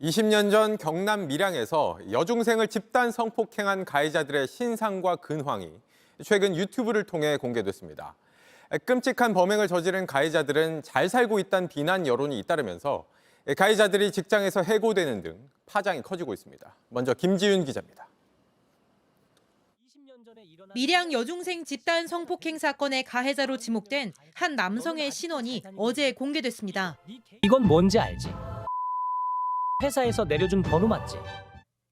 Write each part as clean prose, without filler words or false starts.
20년 전 경남 밀양에서 여중생을 집단 성폭행한 가해자들의 신상과 근황이 최근 유튜브를 통해 공개됐습니다. 끔찍한 범행을 저지른 가해자들은 잘 살고 있다는 비난 여론이 잇따르면서 가해자들이 직장에서 해고되는 등 파장이 커지고 있습니다. 먼저 김지윤 기자입니다. 밀양 여중생 집단 성폭행 사건의 가해자로 지목된 한 남성의 신원이 어제 공개됐습니다. 이건 뭔지 알지? 회사에서 내려준 번호 맞지?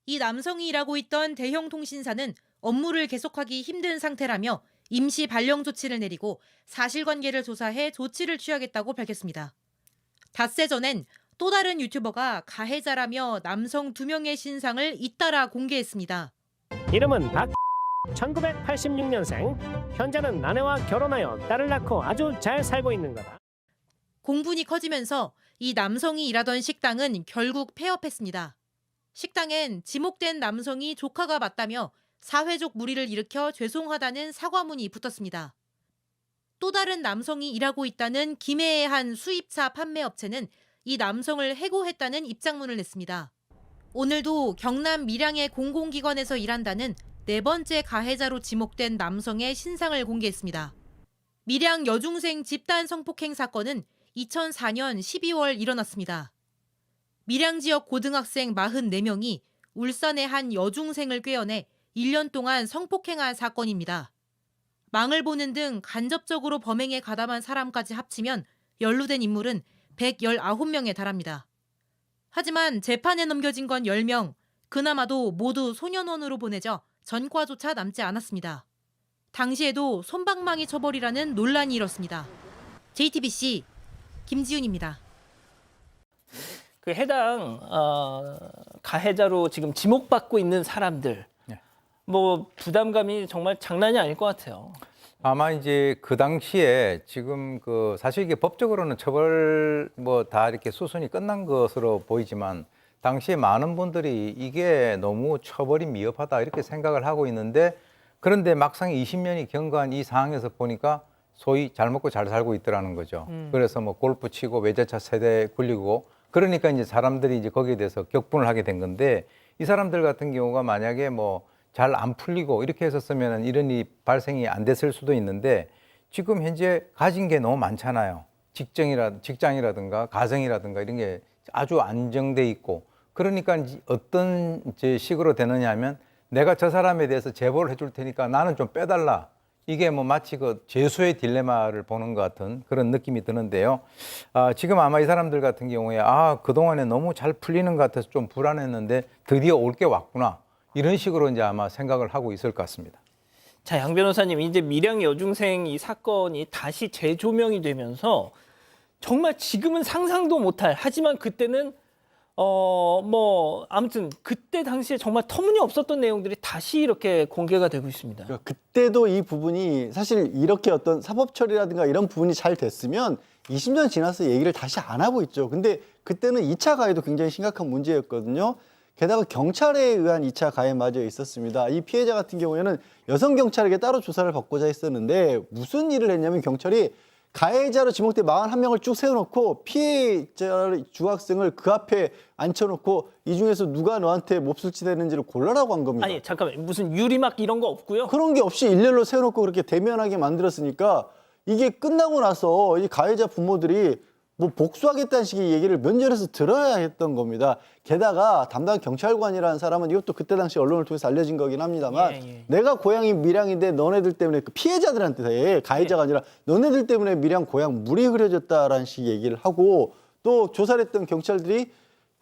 이 남성이 일하고 있던 대형 통신사는 업무를 계속하기 힘든 상태라며 임시 발령 조치를 내리고 사실관계를 조사해 조치를 취하겠다고 밝혔습니다. 닷새 전엔 또 다른 유튜버가 가해자라며 남성 2명의 신상을 잇따라 공개했습니다. 이름은 1986년생. 현재는 아내와 결혼하여 딸을 낳고 아주 잘 살고 있는 거다. 공분이 커지면서 이 남성이 일하던 식당은 결국 폐업했습니다. 식당엔 지목된 남성이 조카가 맞다며 사회적 물의를 일으켜 죄송하다는 사과문이 붙었습니다. 또 다른 남성이 일하고 있다는 김해의 한 수입차 판매업체는 이 남성을 해고했다는 입장문을 냈습니다. 오늘도 경남 밀양의 공공기관에서 일한다는 4번째 가해자로 지목된 남성의 신상을 공개했습니다. 밀양 여중생 집단 성폭행 사건은 2004년 12월 일어났습니다. 밀양 지역 고등학생 44명이 울산의 한 여중생을 꿰어내 1년 동안 성폭행한 사건입니다. 망을 보는 등 간접적으로 범행에 가담한 사람까지 합치면 연루된 인물은 119명에 달합니다. 하지만 재판에 넘겨진 건 10명, 그나마도 모두 소년원으로 보내져 전과조차 남지 않았습니다. 당시에도 솜방망이 처벌이라는 논란이 일었습니다. JTBC 김지윤입니다. 그 해당 가해자로 지금 지목받고 있는 사람들 뭐 부담감이 정말 장난이 아닐 것 같아요. 아마 이제 그 당시에 지금 그 사실 이게 법적으로는 처벌 뭐 다 이렇게 수순이 끝난 것으로 보이지만 당시에 많은 분들이 이게 너무 처벌이 미흡하다 이렇게 생각을 하고 있는데 그런데 막상 20년이 경과한 이 상황에서 보니까 소위 잘 먹고 잘 살고 있더라는 거죠. 그래서 뭐 골프 치고 외제차 세대 굴리고 그러니까 이제 사람들이 이제 거기에 대해서 격분을 하게 된 건데 이 사람들 같은 경우가 만약에 뭐 잘 안 풀리고 이렇게 했었으면 이런 일이 발생이 안 됐을 수도 있는데 지금 현재 가진 게 너무 많잖아요. 직장이라든가 가정이라든가 이런 게 아주 안정돼 있고 그러니까 어떤 이제 식으로 되느냐 하면 내가 저 사람에 대해서 제보를 해줄 테니까 나는 좀 빼달라. 이게 뭐 마치 그 죄수의 딜레마를 보는 것 같은 그런 느낌이 드는데요. 지금 아마 이 사람들 같은 경우에 그동안에 너무 잘 풀리는 것 같아서 좀 불안했는데 드디어 올 게 왔구나. 이런 식으로 이제 아마 생각을 하고 있을 것 같습니다. 자, 양 변호사님, 이제 밀양 여중생 이 사건이 다시 재조명이 되면서 정말 지금은 상상도 못할, 하지만 그때는 뭐 아무튼 그때 당시에 정말 터무니없었던 내용들이 다시 이렇게 공개가 되고 있습니다. 그러니까 그때도 이 부분이 사실 이렇게 어떤 사법 처리라든가 이런 부분이 잘 됐으면 20년 지나서 얘기를 다시 안 하고 있죠. 근데 그때는 2차 가해도 굉장히 심각한 문제였거든요. 게다가 경찰에 의한 2차 가해마저 있었습니다. 이 피해자 같은 경우에는 여성 경찰에게 따로 조사를 받고자 했었는데 무슨 일을 했냐면 경찰이 가해자로 지목된 41명을 쭉 세워놓고 피해자 중학생을 그 앞에 앉혀놓고 이 중에서 누가 너한테 몹쓸 짓 했는지를 골라라고 한 겁니다. 아니, 잠깐만, 무슨 유리막 이런 거 없고요? 그런 게 없이 일렬로 세워놓고 그렇게 대면하게 만들었으니까 이게 끝나고 나서 이 가해자 부모들이 뭐 복수하겠다는 식의 얘기를 면전에서 들어야 했던 겁니다. 게다가 담당 경찰관이라는 사람은 이것도 그때 당시 언론을 통해서 알려진 거긴 합니다만 내가 고향이 밀양인데 너네들 때문에 그 피해자들한테 가해자가 아니라 너네들 때문에 밀양 고향 물이 흐려졌다라는 식의 얘기를 하고 또 조사를 했던 경찰들이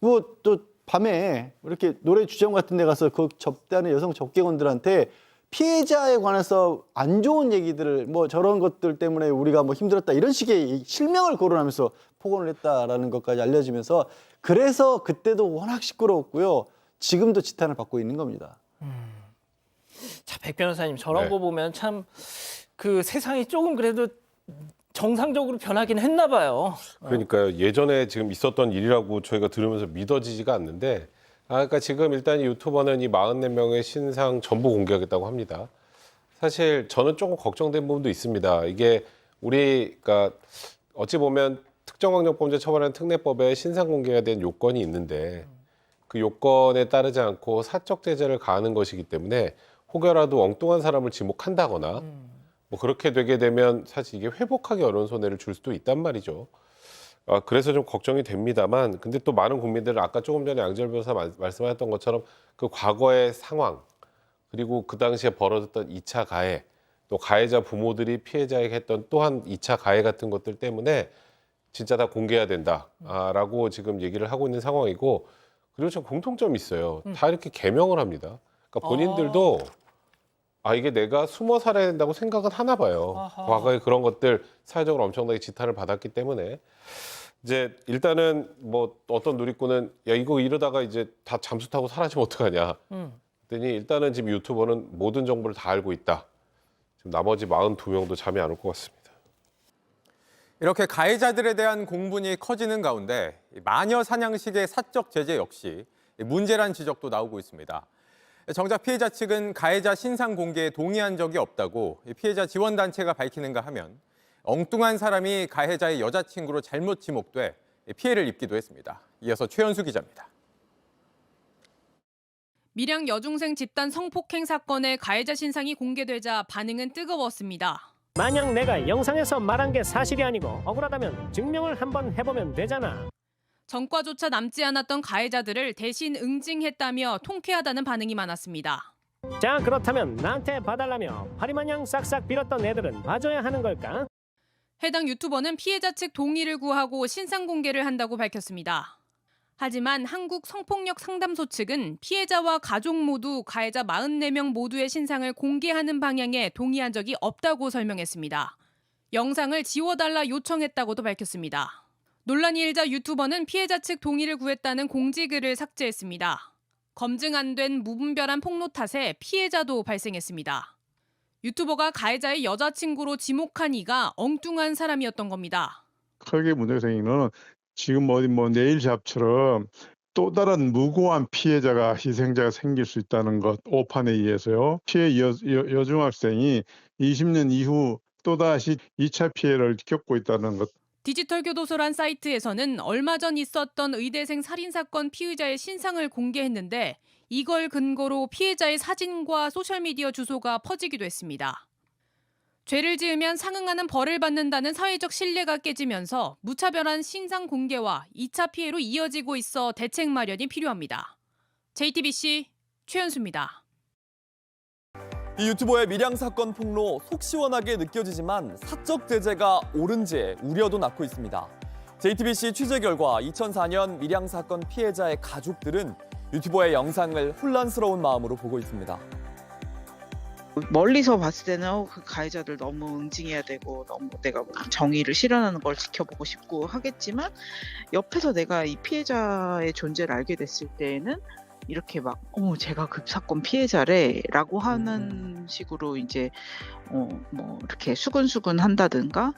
뭐 또 밤에 이렇게 노래 주점 같은 데 가서 그 접대하는 여성 접객원들한테 피해자에 관해서 안 좋은 얘기들을 뭐 저런 것들 때문에 우리가 뭐 힘들었다 이런 식의 실명을 거론하면서 폭언을 했다라는 것까지 알려지면서 그래서 그때도 워낙 시끄러웠고요. 지금도 지탄을 받고 있는 겁니다. 자, 백 변호사님, 저런 거 보면 참 그 세상이 조금 그래도 정상적으로 변하긴 했나 봐요. 그러니까요. 예전에 지금 있었던 일이라고 저희가 들으면서 믿어지지가 않는데 그러니까 지금 일단 이 유튜버는 이 44명의 신상 전부 공개하겠다고 합니다. 사실 저는 조금 걱정된 부분도 있습니다. 이게 그러니까 어찌 보면 특정강력범죄 처벌하는 특례법에 신상 공개가 된 요건이 있는데 그 요건에 따르지 않고 사적 제재를 가하는 것이기 때문에 혹여라도 엉뚱한 사람을 지목한다거나 뭐 그렇게 되게 되면 사실 이게 회복하기 어려운 손해를 줄 수도 있단 말이죠. 그래서 좀 걱정이 됩니다만, 근데 또 많은 국민들은 아까 조금 전에 양지열 변호사 말씀하셨던 것처럼 그 과거의 상황, 그리고 그 당시에 벌어졌던 2차 가해, 또 가해자 부모들이 피해자에게 했던 또한 2차 가해 같은 것들 때문에 진짜 다 공개해야 된다라고 지금 얘기를 하고 있는 상황이고, 그리고 좀 공통점이 있어요. 다 이렇게 개명을 합니다. 그러니까 본인들도 이게 내가 숨어 살아야 된다고 생각은 하나 봐요. 아하. 과거에 그런 것들 사회적으로 엄청나게 지탄을 받았기 때문에 이제 일단은 뭐 어떤 누리꾼은 야 이거 이러다가 이제 다 잠수 타고 사라지면 어떡하냐. 그랬더니 일단은 지금 유튜버는 모든 정보를 다 알고 있다. 지금 나머지 42명도 잠이 안 올 것 같습니다. 이렇게 가해자들에 대한 공분이 커지는 가운데 마녀 사냥식의 사적 제재 역시 문제란 지적도 나오고 있습니다. 정작 피해자 측은 가해자 신상 공개에 동의한 적이 없다고 피해자 지원단체가 밝히는가 하면 엉뚱한 사람이 가해자의 여자친구로 잘못 지목돼 피해를 입기도 했습니다. 이어서 최현수 기자입니다. 밀양 여중생 집단 성폭행 사건의 가해자 신상이 공개되자 반응은 뜨거웠습니다. 만약 내가 영상에서 말한 게 사실이 아니고 억울하다면 증명을 한번 해보면 되잖아. 전과조차 남지 않았던 가해자들을 대신 응징했다며 통쾌하다는 반응이 많았습니다. 자, 그렇다면 나한테 봐달라며 파리마냥 싹싹 빌었던 애들은 봐줘야 하는 걸까? 해당 유튜버는 피해자 측 동의를 구하고 신상 공개를 한다고 밝혔습니다. 하지만 한국 성폭력 상담소 측은 피해자와 가족 모두 가해자 44명 모두의 신상을 공개하는 방향에 동의한 적이 없다고 설명했습니다. 영상을 지워달라 요청했다고도 밝혔습니다. 논란이 일자 유튜버는 피해자 측 동의를 구했다는 공지글을 삭제했습니다. 검증 안 된 무분별한 폭로 탓에 피해자도 발생했습니다. 유튜버가 가해자의 여자친구로 지목한 이가 엉뚱한 사람이었던 겁니다. 크게 문제가 생기는 거는 지금 어디 뭐 네일샵처럼 또 다른 무고한 피해자가 희생자가 생길 수 있다는 것 오판에 의해서요. 피해 여중학생이 20년 이후 또다시 2차 피해를 겪고 있다는 것. 디지털 교도소란 사이트에서는 얼마 전 있었던 의대생 살인사건 피의자의 신상을 공개했는데 이걸 근거로 피해자의 사진과 소셜미디어 주소가 퍼지기도 했습니다. 죄를 지으면 상응하는 벌을 받는다는 사회적 신뢰가 깨지면서 무차별한 신상 공개와 2차 피해로 이어지고 있어 대책 마련이 필요합니다. JTBC 최현수입니다. 이 유튜버의 밀양 사건 폭로 속 시원하게 느껴지지만 사적 제재가 옳은지 우려도 낳고 있습니다. JTBC 취재 결과 2004년 밀양 사건 피해자의 가족들은 유튜버의 영상을 혼란스러운 마음으로 보고 있습니다. 멀리서 봤을 때는 그 가해자들 너무 응징해야 되고 너무 내가 정의를 실현하는 걸 지켜보고 싶고 하겠지만 옆에서 내가 이 피해자의 존재를 알게 됐을 때에는 이렇게 막 제가 그 사건 피해자래라고 하는 식으로 이제 뭐 이렇게 수근수근 한다든가.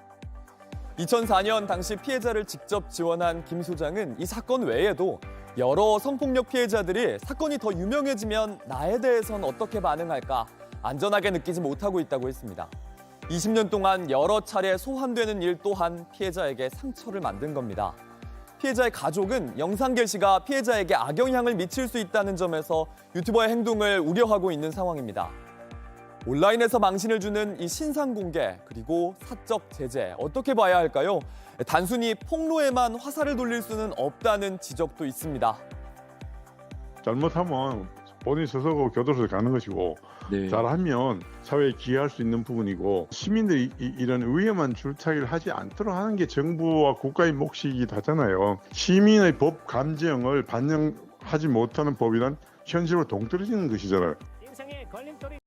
2004년 당시 피해자를 직접 지원한 김 소장은 이 사건 외에도 여러 성폭력 피해자들이 사건이 더 유명해지면 나에 대해선 어떻게 반응할까 안전하게 느끼지 못하고 있다고 했습니다. 20년 동안 여러 차례 소환되는 일 또한 피해자에게 상처를 만든 겁니다. 피해자의 가족은 영상 게시가 피해자에게 악영향을 미칠 수 있다는 점에서 유튜버의 행동을 우려하고 있는 상황입니다. 온라인에서 망신을 주는 이 신상 공개 그리고 사적 제재 어떻게 봐야 할까요? 단순히 폭로에만 화살을 돌릴 수는 없다는 지적도 있습니다. 잘못하면 본인 스스로 교도소에 가는 것이고 잘하면 사회에 기여할 수 있는 부분이고 시민들이 이런 위험한 줄타기를 하지 않도록 하는 게 정부와 국가의 몫이기도 하잖아요. 시민의 법 감정을 반영하지 못하는 법이란 현실로 동떨어지는 것이잖아요. 인생의 걸림돌이